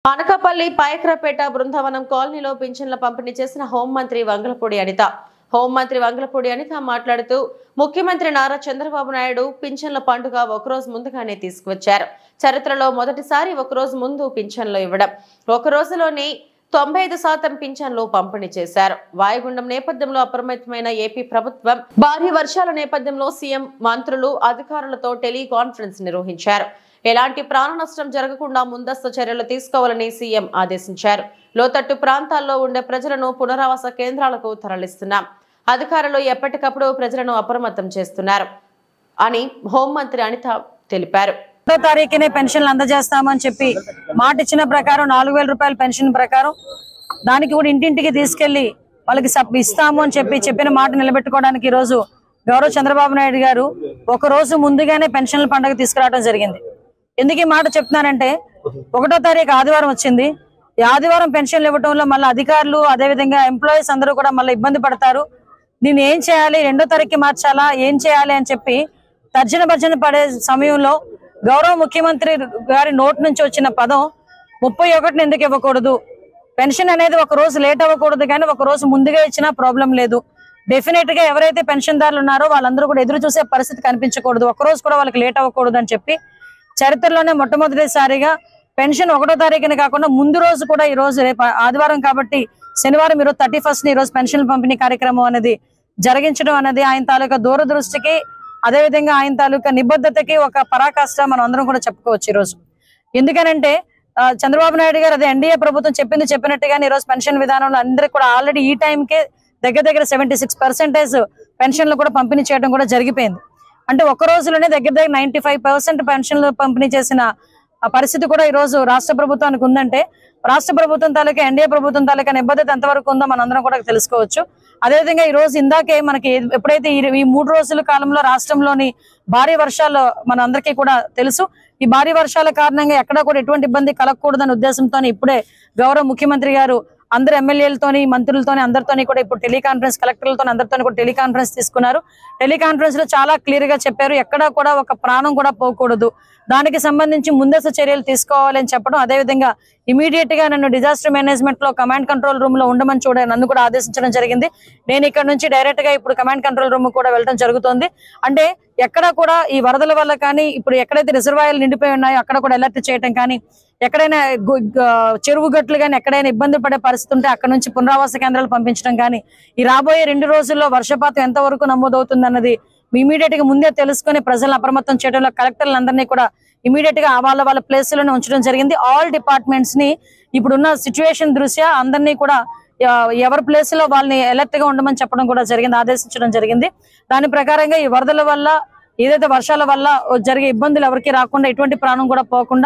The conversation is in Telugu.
అనకాపల్లి పైక్రపేట బృందావనం కాలనీలో పింఛన్ల పంపిణీ చేసిన హోంమంత్రి వంగలపూడి అనిత. హోంమంత్రి వంగలపూడి అనిత మాట్లాడుతూ ముఖ్యమంత్రి నారా చంద్రబాబు నాయుడు పింఛన్ల పండుగ ఒకరోజు ముందుగానే తీసుకువచ్చారు. చరిత్రలో మొదటిసారి ఒకరోజు ముందు పింఛన్లు ఇవ్వడం, ఒక రోజులోనే 95% పింఛన్లు పంపిణీ చేశారు. వాయుగుండం నేపథ్యంలో అప్రమత్తమైన ఏపీ ప్రభుత్వం భారీ వర్షాల నేపథ్యంలో సీఎం మంత్రులు అధికారులతో టెలికాన్ఫరెన్స్ నిర్వహించారు. ఎలాంటి ప్రాణ నష్టం జరగకుండా ముందస్తు చర్యలు తీసుకోవాలని సీఎం ఆదేశించారు. లోతట్టు ప్రాంతాల్లో ఉండే ప్రజలను పునరావాస కేంద్రాలకు తరలిస్తున్నాం. అధికారులు ఎప్పటికప్పుడు ప్రజలను అప్రమత్తం చేస్తున్నారు అని హోంమంత్రి అనిత తెలిపారు. 1వ తారీఖునే పెన్షన్లు అందజేస్తామని చెప్పి మాట ఇచ్చిన ప్రకారం 4000 రూపాయల పెన్షన్ ప్రకారం దానికి కూడా ఇంటింటికి తీసుకెళ్లి వాళ్ళకి ఇస్తాము అని చెప్పిన మాట నిలబెట్టుకోవడానికి ఈ రోజు గౌరవ చంద్రబాబు నాయుడు గారు ఒక రోజు ముందుగానే పెన్షన్ల పండుగ తీసుకురావడం జరిగింది. ఎందుకు ఈ మాట చెప్తున్నానంటే 1వ తారీఖు ఆదివారం వచ్చింది. ఈ ఆదివారం పెన్షన్లు ఇవ్వడంలో మళ్ళీ అధికారులు అదేవిధంగా ఎంప్లాయీస్ అందరూ కూడా మళ్ళీ ఇబ్బంది పడతారు. దీన్ని ఏం చేయాలి, 2వ తారీఖుకి మార్చాలా, ఏం చేయాలి అని చెప్పి తర్జన భర్జన పడే సమయంలో గౌరవ ముఖ్యమంత్రి గారి నోటి నుంచి వచ్చిన పదం 31ని ఎందుకు ఇవ్వకూడదు, పెన్షన్ అనేది ఒక రోజు లేట్ అవ్వకూడదు కానీ ఒక రోజు ముందుగా ఇచ్చినా ప్రాబ్లం లేదు, డెఫినెట్ గా ఎవరైతే పెన్షన్ దారులు ఉన్నారో వాళ్ళందరూ కూడా ఎదురు చూసే పరిస్థితి కనిపించకూడదు, ఒక రోజు కూడా వాళ్ళకి లేట్ అవ్వకూడదు అని చెప్పి చరిత్రలోనే మొట్టమొదటిసారిగా పెన్షన్ 1వ తారీఖుని కాకుండా ముందు రోజు కూడా ఈ రోజు రేపు ఆదివారం కాబట్టి శనివారం ఈరోజు 31st ఈ రోజు పెన్షన్ పంపిణీ కార్యక్రమం అనేది జరిగించడం అనేది ఆయన తాలూకా దూరదృష్టికి అదేవిధంగా ఆయన తాలూకా నిబద్ధతకి ఒక పరాకాష్ట మనం అందరం కూడా చెప్పుకోవచ్చు ఈ రోజు. ఎందుకనంటే చంద్రబాబు నాయుడు గారు అదే ఎన్డీఏ ప్రభుత్వం చెప్పినట్టుగానే ఈ రోజు పెన్షన్ విధానంలో అందరికి కూడా ఆల్రెడీ ఈ టైంకే దగ్గర 76% పెన్షన్లు కూడా పంపిణీ చేయడం కూడా జరిగిపోయింది. అంటే ఒక రోజులోనే దగ్గర 95% పెన్షన్లు పంపిణీ చేసిన పరిస్థితి కూడా ఈ రోజు రాష్ట్ర ప్రభుత్వానికి ఉందంటే రాష్ట్ర ప్రభుత్వం తాలూకా ఎన్డీఏ ప్రభుత్వం తాలూకా నిబద్ధత ఎంతవరకు ఉందో మనందరం కూడా తెలుసుకోవచ్చు. అదేవిధంగా ఈ రోజు ఇందాకే మనకి ఎప్పుడైతే ఈ 3 రోజుల కాలంలో రాష్ట్రంలోని భారీ వర్షాలు మన అందరికీ కూడా తెలుసు. ఈ భారీ వర్షాల కారణంగా ఎక్కడా కూడా ఎటువంటి ఇబ్బంది కలగకూడదనే ఉద్దేశంతో ఇప్పుడే గౌరవ ముఖ్యమంత్రి గారు అందరు ఎమ్మెల్యేలతోని మంత్రులతోని అందరితోని కూడా ఇప్పుడు టెలికాన్ఫరెన్స్ కలెక్టర్లతో అందరితోని కూడా టెలికాన్ఫరెన్స్ తీసుకున్నారు. టెలికాన్ఫరెన్స్ లో చాలా క్లియర్ గా చెప్పారు, ఎక్కడా కూడా ఒక ప్రాణం కూడా పోకూడదు, దానికి సంబంధించి ముందస్తు చర్యలు తీసుకోవాలని చెప్పడం, అదేవిధంగా ఇమీడియట్ గా నన్ను డిజాస్టర్ మేనేజ్మెంట్ లో కమాండ్ కంట్రోల్ రూమ్ లో ఉండమని నన్ను కూడా ఆదేశించడం జరిగింది. నేను ఇక్కడ నుంచి డైరెక్ట్ గా ఇప్పుడు కమాండ్ కంట్రోల్ రూమ్ కూడా వెళ్ళడం జరుగుతుంది. అంటే ఎక్కడ కూడా ఈ వరదల వల్ల కానీ ఇప్పుడు ఎక్కడైతే రిజర్వాయర్లు నిండిపోయి ఉన్నాయో అక్కడ కూడా అలర్ట్ చేయడం కానీ, ఎక్కడైనా చెరువు గట్లు కానీ ఎక్కడైనా ఇబ్బంది పడే పరిస్థితి ఉంటే అక్కడ నుంచి పునరావాస కేంద్రాలు పంపించడం కానీ, ఈ రాబోయే 2 రోజుల్లో వర్షపాతం ఎంతవరకు నమోదవుతుంది అన్నది ఇమీడియట్ గా ముందే తెలుసుకుని ప్రజలను అప్రమత్తం చేయడంలో కలెక్టర్లందరినీ కూడా ఇమీడియట్ గా వాళ్ళ ప్లేస్ లోనే ఉంచడం జరిగింది. ఆల్ డిపార్ట్మెంట్స్ ని ఇప్పుడున్న సిచ్యువేషన్ దృష్ట్యా అందరినీ కూడా ఎవరి ప్లేస్ లో వాళ్ళని అలర్ట్ గా ఉండమని చెప్పడం కూడా జరిగింది, ఆదేశించడం జరిగింది. దాని ప్రకారంగా ఈ వరదల వల్ల ఏదైతే వర్షాల వల్ల జరిగే ఇబ్బందులు ఎవరికి రాకుండా ఎటువంటి ప్రాణం కూడా పోకుండా